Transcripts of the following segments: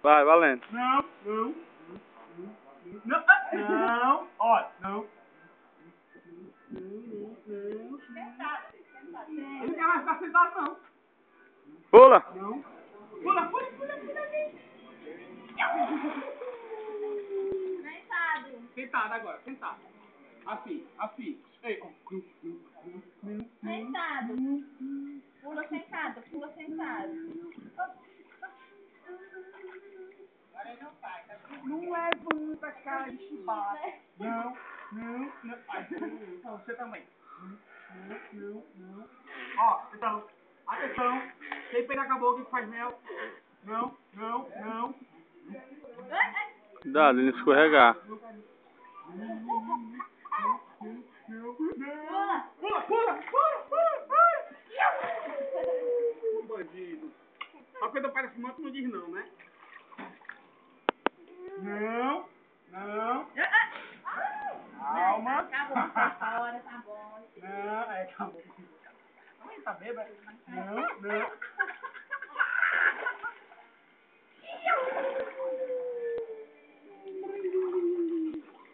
Vai, valendo. Não. Não. Não. Ó, não. Sentado. Ele não quer mais ficar sentado, não. Pula. Não. Pula. Sentado. Sentado agora, sentado. Assim. Ei, ó. Sentado. Pula sentado. Não é bonita, cara de chibata. Não. Ai, não, você também. Não. Ó, então, atenção. Quem pegar com a boca que faz mel. Não. Cuidado, ele escorregar. Pula. Bandido. Só quando aparece moto não diz não, né? Não. Calma. Acabou, sai fora, tá bom. Não, acabou. Ai, tá bêbado? Não.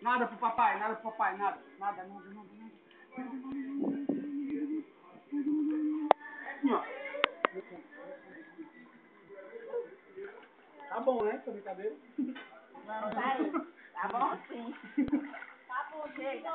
Nada pro papai, nada. Assim, ó. Tá bom, né, essa brincadeira? Vamos aí. Tá bom sim. Tá bom, chega.